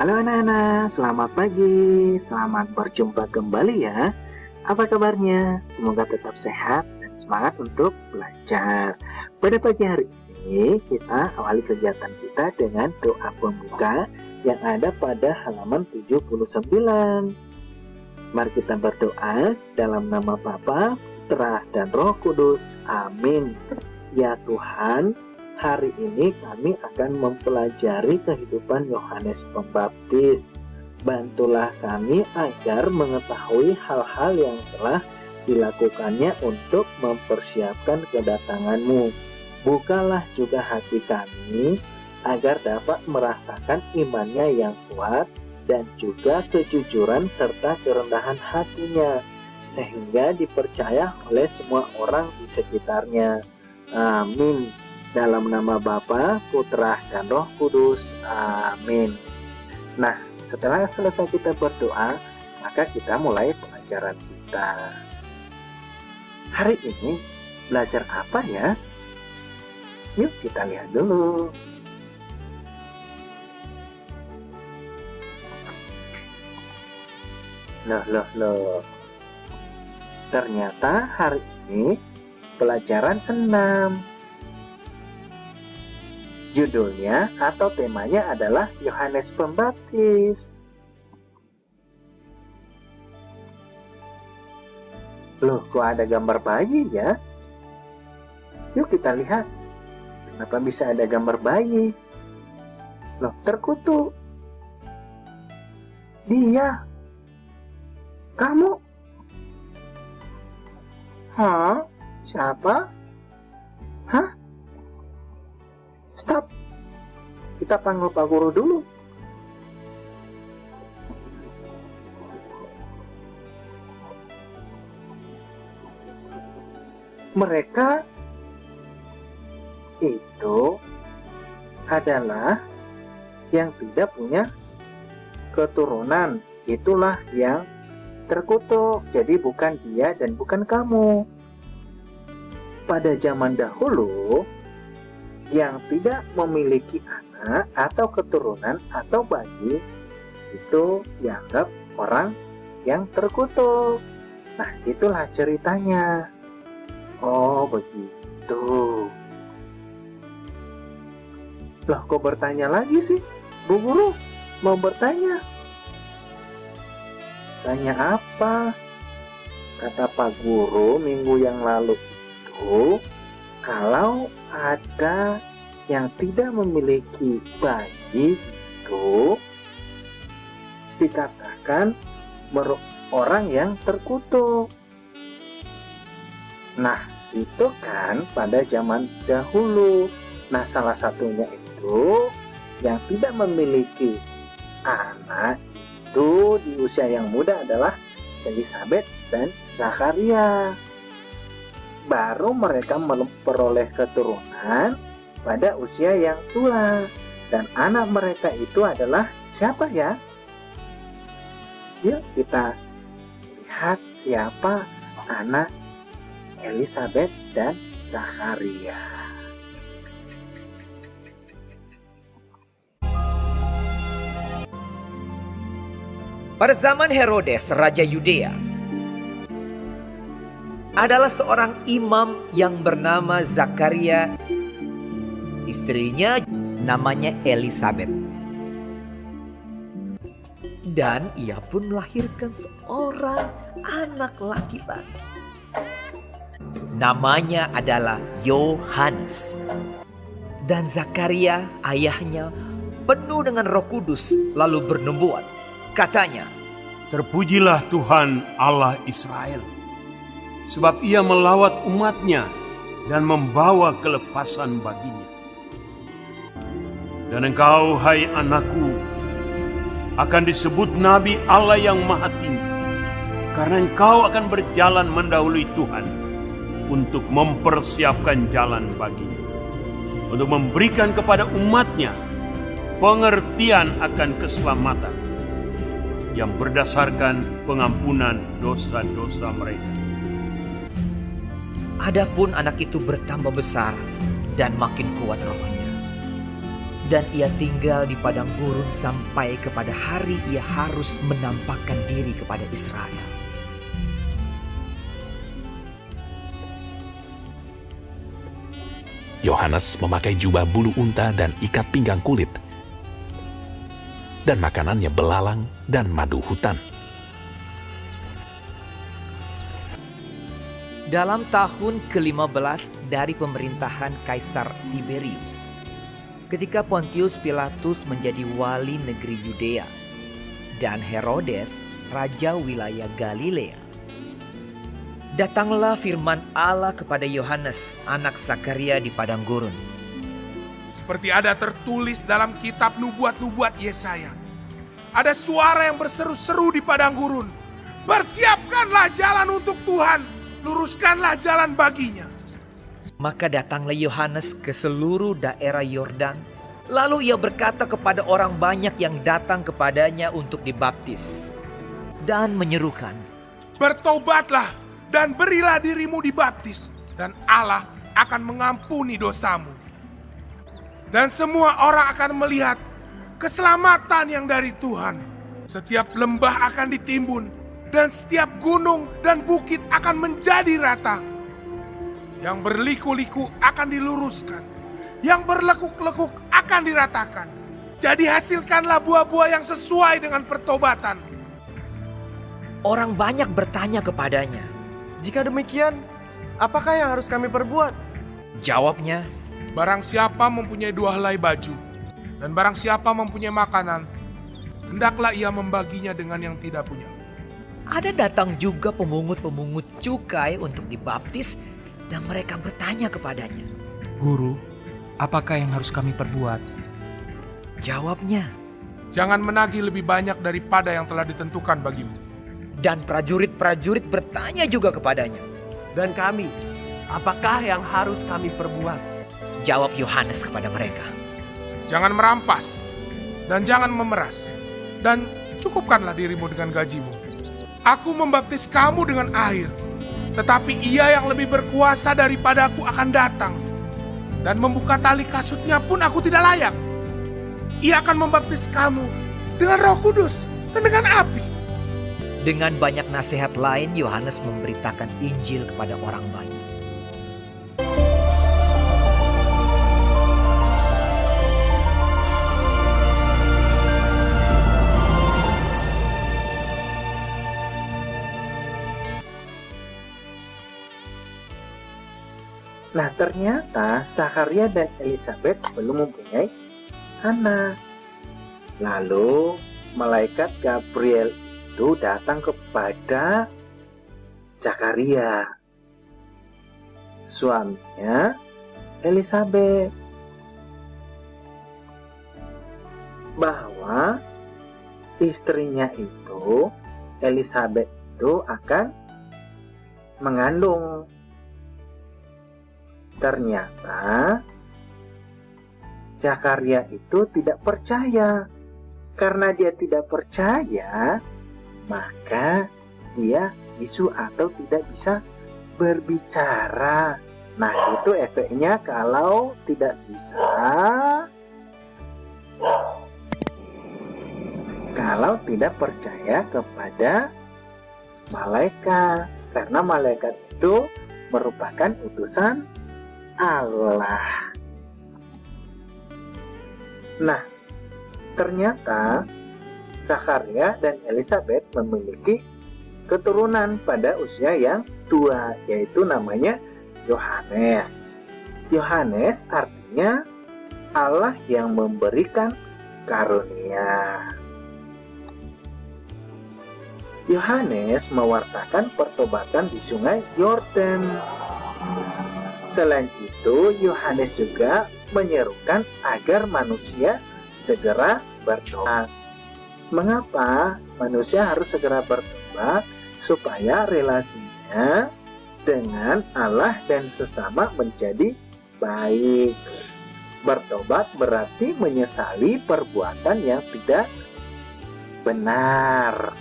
Halo anak-anak, selamat pagi, selamat berjumpa kembali ya. Apa kabarnya? Semoga tetap sehat dan semangat untuk belajar. Pada pagi hari ini kita awali kegiatan kita dengan doa pembuka yang ada pada halaman 79. Mari kita berdoa dalam nama Bapa, Putra, dan Roh Kudus. Amin. Ya Tuhan, hari ini kami akan mempelajari kehidupan Yohanes Pembaptis. Bantulah kami agar mengetahui hal-hal yang telah dilakukannya untuk mempersiapkan kedatangan-Mu. Bukalah juga hati kami agar dapat merasakan imannya yang kuat dan juga kejujuran serta kerendahan hatinya, sehingga dipercaya oleh semua orang di sekitarnya. Amin. Dalam nama Bapa, Putra, dan Roh Kudus. Amin. Nah, setelah selesai kita berdoa, maka kita mulai pelajaran kita. Hari ini belajar apa ya? Yuk kita lihat dulu. Loh. Ternyata hari ini pelajaran 6. Judulnya atau temanya adalah Yohanes Pembaptis. Loh, kok ada gambar bayi ya? Yuk kita lihat. Kenapa bisa ada gambar bayi? Loh, terkutuk. Dia. Kamu? Hah? Siapa? Hah? Stop. Kita panggil Pak Guru dulu. Mereka itu adalah yang tidak punya keturunan. Itulah yang terkutuk. Jadi bukan dia dan bukan kamu. Pada zaman dahulu, yang tidak memiliki anak atau keturunan atau bayi itu dianggap orang yang terkutuk. Nah, itulah ceritanya. Oh, begitu. Loh, kok bertanya lagi sih? Bu Guru, mau bertanya. Tanya apa? Kata Pak Guru minggu yang lalu itu, kalau ada yang tidak memiliki bayi itu dikatakan orang yang terkutuk. Nah, itu kan pada zaman dahulu. Nah, salah satunya itu yang tidak memiliki anak itu di usia yang muda adalah Elizabeth dan Zakaria. Baru mereka memperoleh keturunan pada usia yang tua. Dan anak mereka itu adalah siapa ya? Yuk kita lihat siapa anak Elizabeth dan Zakaria. Pada zaman Herodes, Raja Yudea, adalah seorang imam yang bernama Zakaria. Istrinya namanya Elizabeth. Dan ia pun melahirkan seorang anak laki-laki. Namanya adalah Yohanes. Dan Zakaria, ayahnya, penuh dengan Roh Kudus lalu bernubuat. Katanya, "Terpujilah Tuhan Allah Israel, sebab ia melawat umatnya dan membawa kelepasan baginya. Dan engkau, hai anakku, akan disebut Nabi Allah yang Maha Tinggi, karena engkau akan berjalan mendahului Tuhan untuk mempersiapkan jalan baginya, untuk memberikan kepada umatnya pengertian akan keselamatan yang berdasarkan pengampunan dosa-dosa mereka. Adapun anak itu bertambah besar dan makin kuat rohnya. Dan ia tinggal di padang gurun sampai kepada hari ia harus menampakkan diri kepada Israel. Yohanes memakai jubah bulu unta dan ikat pinggang kulit, dan makanannya belalang dan madu hutan. Dalam tahun ke-15 dari pemerintahan Kaisar Tiberius, ketika Pontius Pilatus menjadi wali negeri Yudea dan Herodes raja wilayah Galilea, datanglah firman Allah kepada Yohanes, anak Zakaria di padang gurun. Seperti ada tertulis dalam kitab nubuat-nubuat Yesaya. Ada suara yang berseru-seru di padang gurun. Persiapkanlah jalan untuk Tuhan, luruskanlah jalan baginya. Maka datanglah Yohanes ke seluruh daerah Yordan. Lalu ia berkata kepada orang banyak yang datang kepadanya untuk dibaptis, dan menyerukan, Bertobatlah dan berilah dirimu dibaptis, dan Allah akan mengampuni dosamu. Dan semua orang akan melihat keselamatan yang dari Tuhan. Setiap lembah akan ditimbun, dan setiap gunung dan bukit akan menjadi rata. Yang berliku-liku akan diluruskan, yang berlekuk-lekuk akan diratakan. Jadi hasilkanlah buah-buah yang sesuai dengan pertobatan. Orang banyak bertanya kepadanya. Jika demikian, apakah yang harus kami perbuat? Jawabnya, Barang siapa mempunyai 2 helai baju, dan barang siapa mempunyai makanan, hendaklah ia membaginya dengan yang tidak punya. ada datang juga pemungut-pemungut cukai untuk dibaptis, dan mereka bertanya kepadanya. Guru, apakah yang harus kami perbuat? Jawabnya, Jangan menagih lebih banyak daripada yang telah ditentukan bagimu. dan prajurit-prajurit bertanya juga kepadanya. Dan kami, apakah yang harus kami perbuat? Jawab Yohanes kepada mereka, Jangan merampas, dan jangan memeras, dan cukupkanlah dirimu dengan gajimu. Aku membaptis kamu dengan air, tetapi ia yang lebih berkuasa daripadaku akan datang, dan membuka tali kasutnya pun aku tidak layak. Ia akan membaptis kamu dengan Roh Kudus dan dengan api. Dengan banyak nasihat lain, Yohanes memberitakan Injil kepada orang banyak. Nah, ternyata Zakaria dan Elizabeth belum mempunyai anak. Lalu malaikat Gabriel itu datang kepada Zakaria, suaminya Elizabeth, bahwa istrinya itu, Elizabeth itu akan mengandung. Ternyata Zakaria itu tidak percaya. Karena dia tidak percaya, maka dia bisu atau tidak bisa berbicara. Nah, itu efeknya kalau tidak bisa, kalau tidak percaya kepada malaikat. Karena malaikat itu merupakan utusan Allah. Nah, ternyata Zakaria dan Elizabeth memiliki keturunan pada usia yang tua, yaitu namanya Yohanes. Yohanes artinya Allah yang memberikan karunia. Yohanes mewartakan pertobatan di sungai Yordan. Selain itu, Yohanes juga menyerukan agar manusia segera bertobat. Mengapa manusia harus segera bertobat? Supaya relasinya dengan Allah dan sesama menjadi baik. Bertobat berarti menyesali perbuatan yang tidak benar.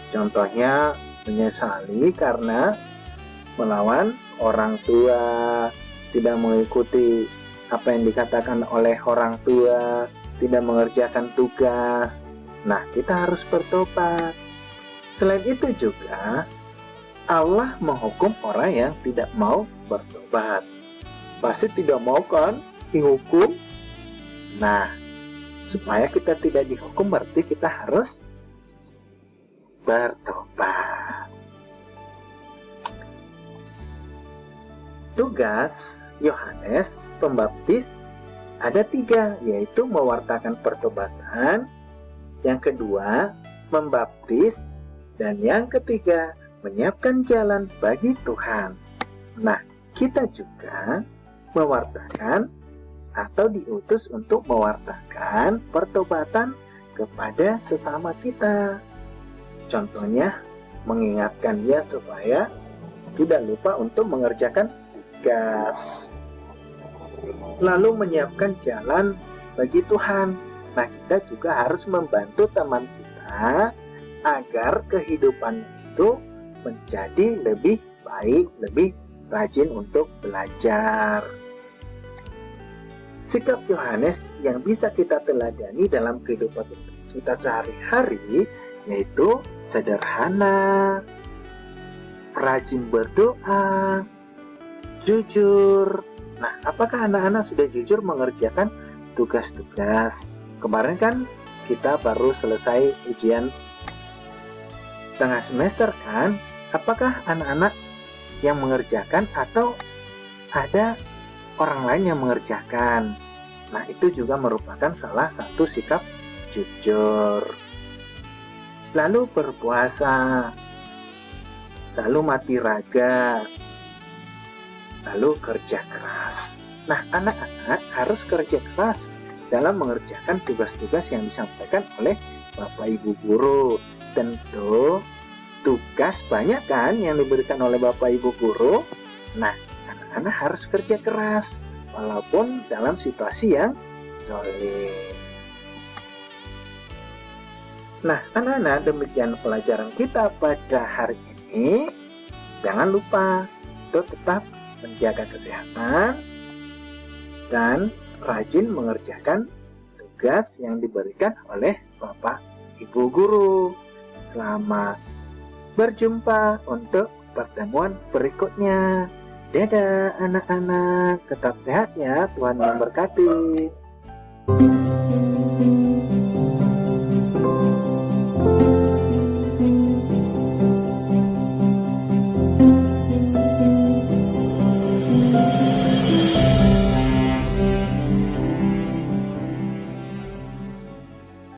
Contohnya menyesali karena melawan orang tua, tidak mengikuti apa yang dikatakan oleh orang tua, tidak mengerjakan tugas. Nah, kita harus bertobat. Selain itu juga, Allah menghukum orang yang tidak mau bertobat. Pasti tidak mau kan dihukum? Nah, supaya kita tidak dihukum berarti kita harus bertobat. Tugas Yohanes Pembaptis ada 3, yaitu mewartakan pertobatan, yang kedua membaptis, dan yang ketiga menyiapkan jalan bagi Tuhan. Nah, kita juga mewartakan atau diutus untuk mewartakan pertobatan kepada sesama kita. Contohnya, mengingatkan dia supaya tidak lupa untuk mengerjakan tugas. Lalu menyiapkan jalan bagi Tuhan. Nah, kita juga harus membantu teman kita agar kehidupan itu menjadi lebih baik, lebih rajin untuk belajar. Sikap Yohanes yang bisa kita teladani dalam kehidupan kita sehari-hari yaitu sederhana, rajin berdoa, jujur. Nah, apakah anak-anak sudah jujur mengerjakan tugas-tugas? Kemarin kan kita baru selesai ujian tengah semester kan? Apakah anak-anak yang mengerjakan atau ada orang lain yang mengerjakan? Nah, itu juga merupakan salah satu sikap jujur. Lalu berpuasa, lalu mati raga, lalu kerja keras. Nah, anak-anak harus kerja keras dalam mengerjakan tugas-tugas yang disampaikan oleh Bapak Ibu Guru. Tentu tugas banyak kan yang diberikan oleh Bapak Ibu Guru. Nah, anak-anak harus kerja keras walaupun dalam situasi yang sulit. Nah, anak-anak, demikian pelajaran kita pada hari ini. Jangan lupa untuk tetap menjaga kesehatan dan rajin mengerjakan tugas yang diberikan oleh Bapak Ibu Guru. Selamat berjumpa untuk pertemuan berikutnya. Dadah anak-anak, tetap sehat ya, Tuhan memberkati.